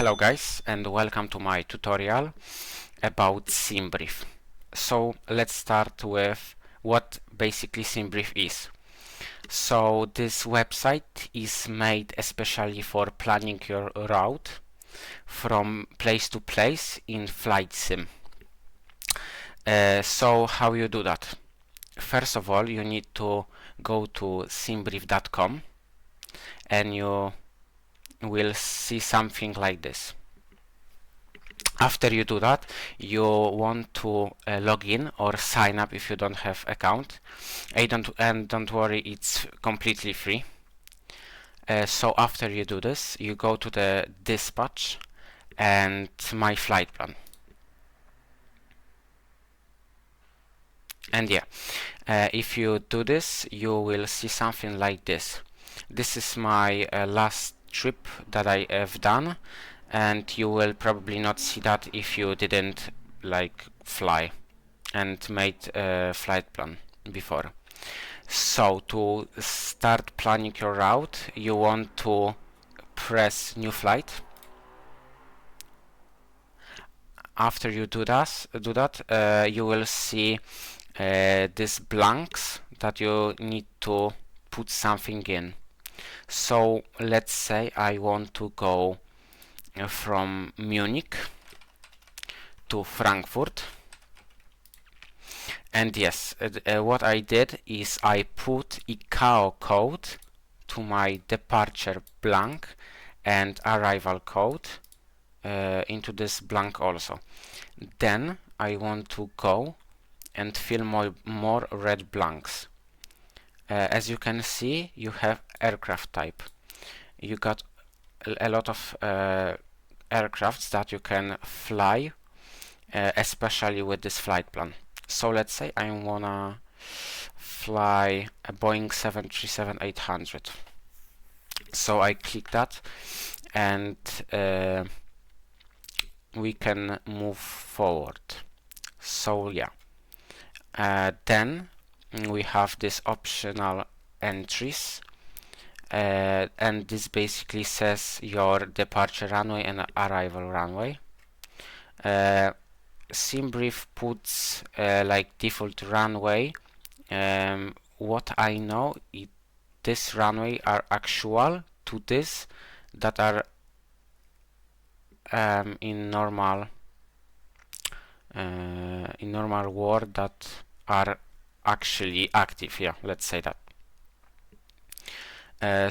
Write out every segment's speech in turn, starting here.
Hello guys, and welcome to my tutorial about Simbrief. So let's start with what basically Simbrief is. So this website is made especially for planning your route from place to place in flight sim. So how you do that? First of all, you need to go to simbrief.com and you will see something like this. After you do that, you want to log in or sign up if you don't have account. And don't worry, it's completely free. So after you do this, you go to the dispatch and my flight plan. And yeah, if you do this, you will see something like this. This is my last trip that I have done, and you will probably not see that if you didn't like fly and made a flight plan before. So to start planning your route, you want to press new flight. After you do that, you will see these blanks that you need to put something in. So let's say I want to go from Munich to Frankfurt, and yes, what I did is I put ICAO code to my departure blank and arrival code into this blank also. Then I want to go and fill more red blanks. As you can see, you have aircraft type. You got a lot of aircrafts that you can fly, especially with this flight plan. So let's say I wanna fly a Boeing 737-800. So I click that, and we can move forward. So yeah, then we have this optional entries, and this basically says your departure runway and arrival runway. Simbrief puts like default runway. What I know, this runway are actual to this that are in normal world that are actually active. Yeah, let's say that.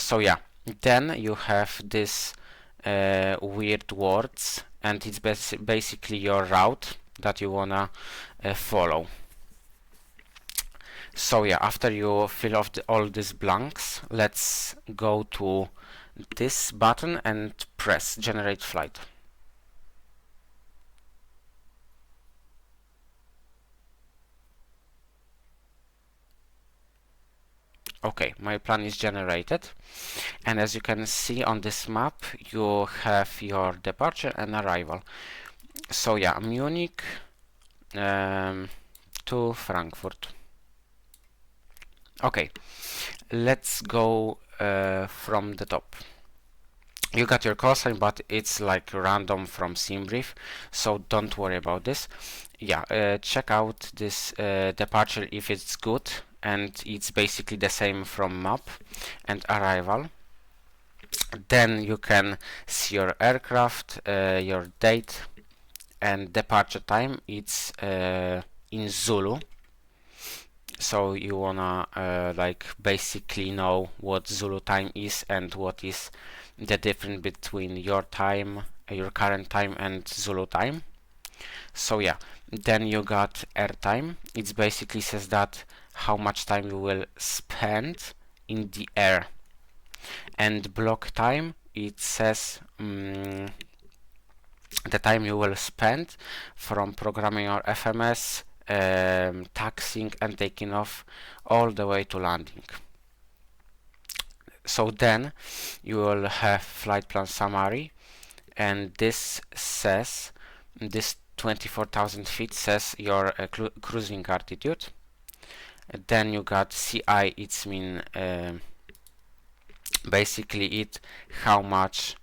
So yeah, then you have this weird words, and it's basically your route that you wanna follow. So yeah, after you fill off all these blanks, let's go to this button and press generate flight. Okay, my plan is generated, and as you can see on this map, you have your departure and arrival. So yeah, Munich to Frankfurt. Okay, let's go from the top. You got your call sign, but it's like random from Simbrief, so don't worry about this. Yeah, check out this departure if it's good, and it's basically the same from map and arrival. Then you can see your aircraft, your date, and departure time. It's in Zulu, so you wanna like basically know what Zulu time is and what is the difference between your time, your current time, and Zulu time. So yeah, then you got air time. It basically says that how much time you will spend in the air, and block time, it says the time you will spend from programming your FMS, taxiing and taking off all the way to landing. So then you will have flight plan summary, and this says, this 24,000 feet says your cruising altitude. Then you got CI, it's mean basically it how much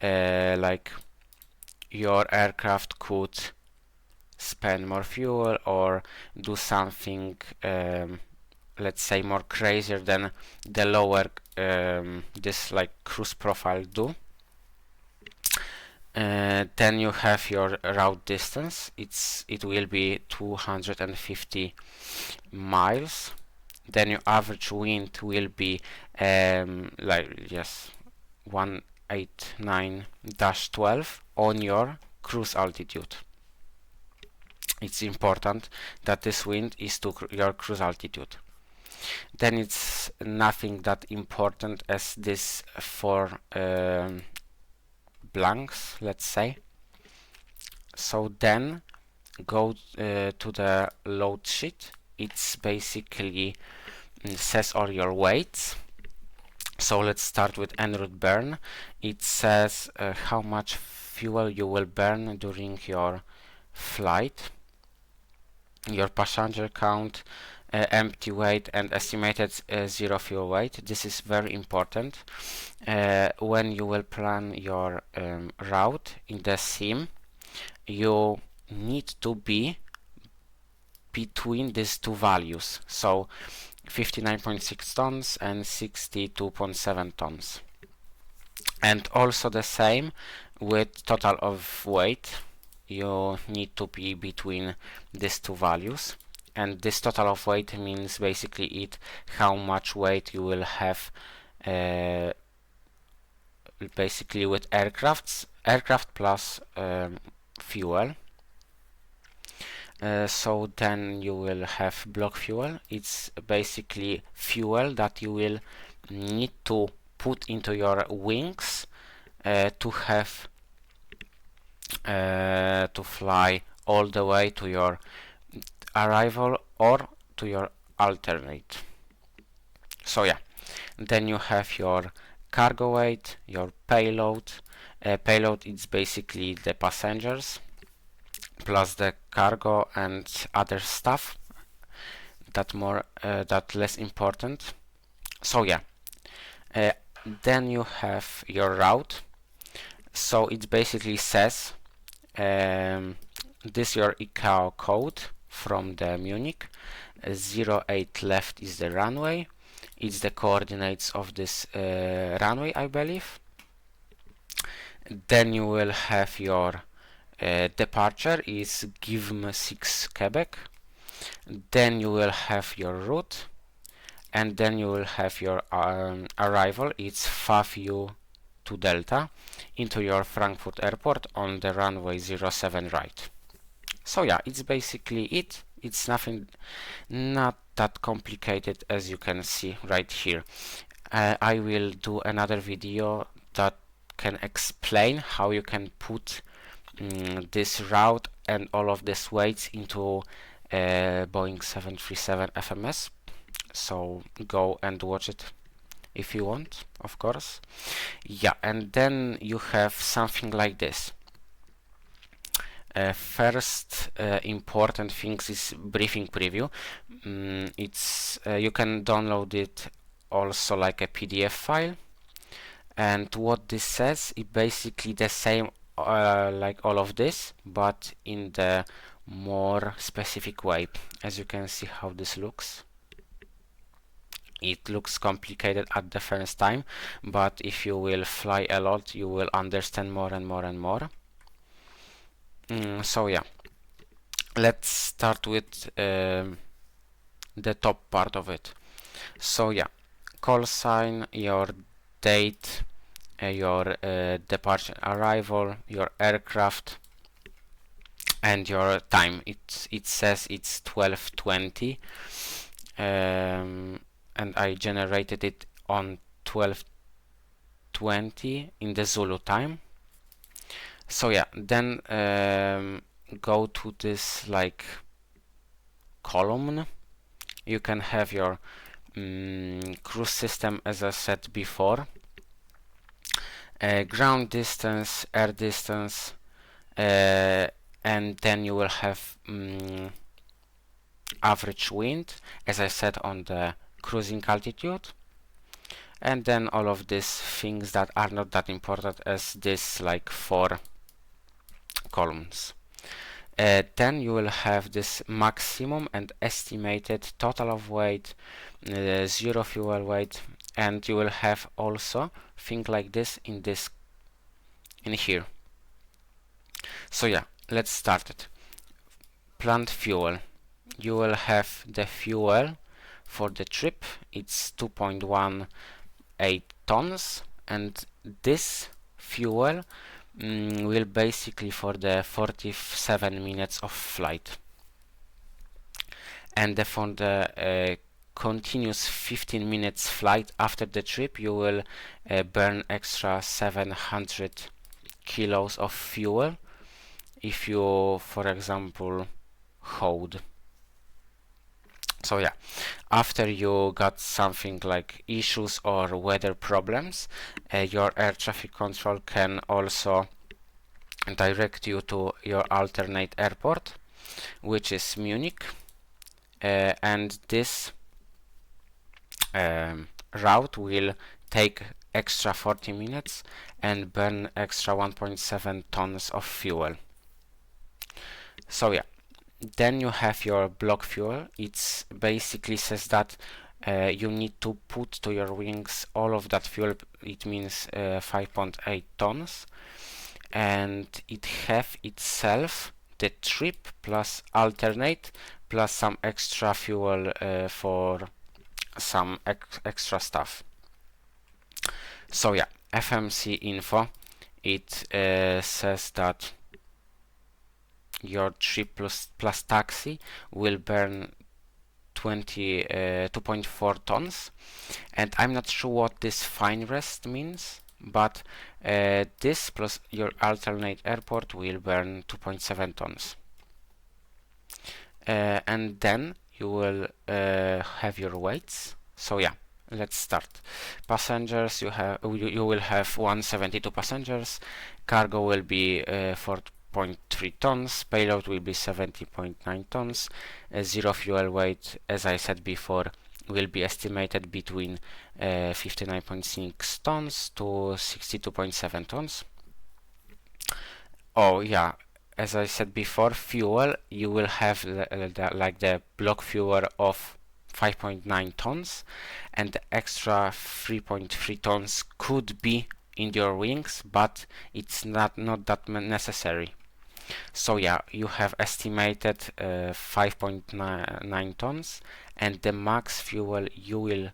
like your aircraft could spend more fuel or do something let's say more crazier than the lower this like cruise profile do. Then you have your route distance. It will be 250 miles. Then your average wind will be like yes 189-12 on your cruise altitude. It's important that this wind is to your cruise altitude. Then it's nothing that important as this four blanks, let's say. So then go to the load sheet. It's basically says all your weights. So let's start with en route burn. It says how much fuel you will burn during your flight, your passenger count, empty weight, and estimated zero fuel weight. This is very important when you will plan your route in the sim. You need to be between these two values, so 59.6 tons and 62.7 tons, and also the same with total of weight. You need to be between these two values, and this total of weight means basically how much weight you will have basically with aircraft plus fuel. So then you will have block fuel. It's basically fuel that you will need to put into your wings to have to fly all the way to your arrival or to your alternate. So yeah, then you have your cargo weight, your payload. Payload is basically the passengers plus the cargo and other stuff that less important. So yeah, then you have your route. So it basically says this your ICAO code from the Munich. 08 left is the runway. It's the coordinates of this runway, I believe. Then you will have your departure is GIVM 6 Quebec. Then you will have your route, and then you will have your arrival. It's FAFU to Delta into your Frankfurt airport on the runway 07 right. So yeah, it's basically it. It's not that complicated, as you can see right here. I will do another video that can explain how you can put this route and all of these weights into Boeing 737 FMS. So go and watch it if you want, of course. Yeah, and then you have something like this. First important things is briefing preview. It's you can download it also like a PDF file, and what this says is basically the same like all of this, but in the more specific way. As you can see how this looks. It looks complicated at the first time, but if you will fly a lot, you will understand more and more and more. So yeah, let's start with the top part of it. So yeah, call sign, your date, your departure arrival, your aircraft, and your time. It says it's 12:20, and I generated it on 12:20 in the Zulu time. So yeah, then go to this like column. You can have your cruise system, as I said before, ground distance, air distance, and then you will have average wind, as I said, on the cruising altitude, and then all of these things that are not that important, as this like four columns. Then you will have this maximum and estimated total of weight, zero fuel weight, and you will have also thing like this in here. So yeah, let's start it. Plant fuel. You will have the fuel for the trip. It's 2.18 tons, and this fuel will basically for the 47 minutes of flight, and for the continuous 15 minutes flight after the trip you will burn extra 700 kilos of fuel if you, for example, hold. So yeah, after you got something like issues or weather problems, your air traffic control can also direct you to your alternate airport, which is Munich, and this route will take extra 40 minutes and burn extra 1.7 tons of fuel. So yeah, then you have your block fuel. It's basically says that you need to put to your wings all of that fuel. It means 5.8 tons, and it have itself the trip plus alternate plus some extra fuel for some extra stuff. So yeah, FMC info, it says that your trip plus taxi will burn 2.4 tons, and I'm not sure what this fine rest means, but this plus your alternate airport will burn 2.7 tons. And then you will have your weights. So yeah, let's start. Passengers, you will have 172 passengers. Cargo will be 4.3 tons. Payload will be 70.9 tons. Zero fuel weight, as I said before, will be estimated between 59.6 tons to 62.7 tons. Oh yeah, as I said before, fuel, you will have like the block fuel of 5.9 tons, and the extra 3.3 tons could be in your wings, but it's not that necessary. So yeah, you have estimated 5.9 tons, and the max fuel you will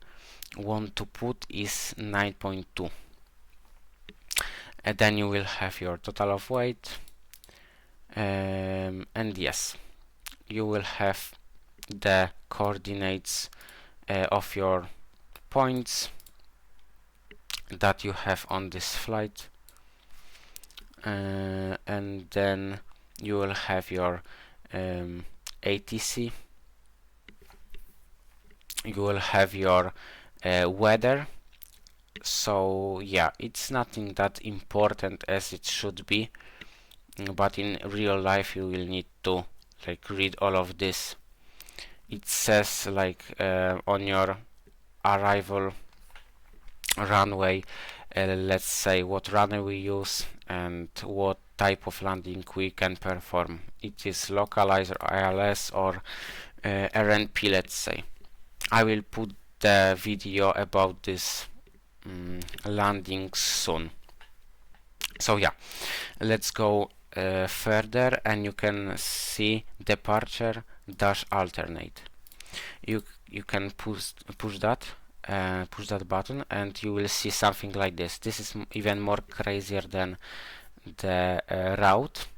want to put is 9.2. And then you will have your total of weight, and yes, you will have the coordinates of your points that you have on this flight, and then you will have your ATC, you will have your weather. So yeah, it's nothing that important as it should be, but in real life you will need to like read all of this. It says like on your arrival runway, let's say what runway we use and what type of landing we can perform. It is localizer, ILS, or RNP, let's say. I will put the video about this landing soon. So yeah, let's go further, and you can see departure dash alternate. You can push that button, and you will see something like this. This is even more crazier than the route.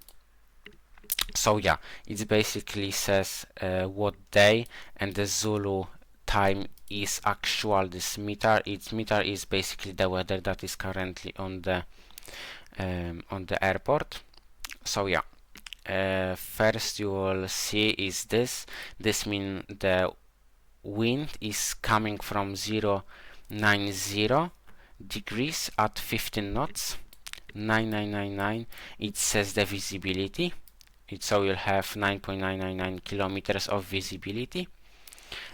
So yeah, it basically says what day and the Zulu time is actual. This meter, its meter is basically the weather that is currently on the airport. So yeah, first you will see is this means the wind is coming from 090 degrees at 15 knots. 9999, it says the visibility. So you'll have 9.999 kilometers of visibility.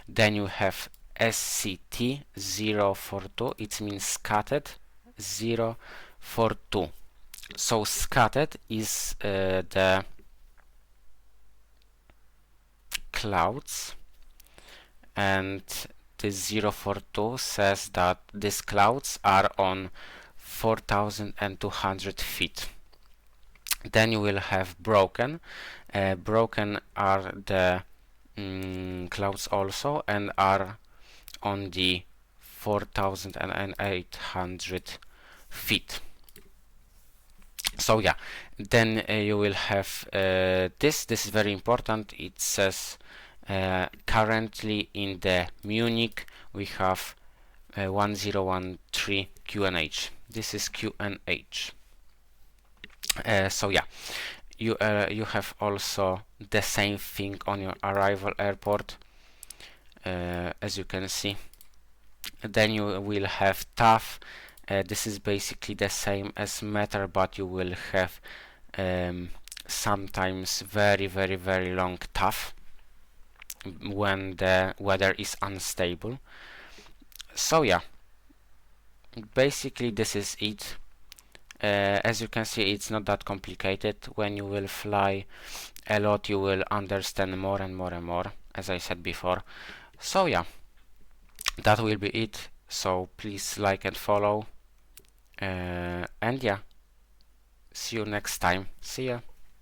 Then you have SCT 042, it means scattered 042. So scattered is the clouds, and this 042 says that these clouds are on 4,200 feet. Then you will have broken. Broken are the clouds also, and are on the 4,800 feet. So yeah, then you will have this is very important. It says currently in the Munich we have 1013 QNH. This is QNH. So yeah, you have also the same thing on your arrival airport, as you can see. Then you will have TAF. This is basically the same as meter, but you will have sometimes very long TAF when the weather is unstable. So yeah, basically this is it. As you can see, it's not that complicated. When you will fly a lot, you will understand more and more, as I said before. So yeah, that will be it. So please like and follow, and yeah, see you next time. See ya.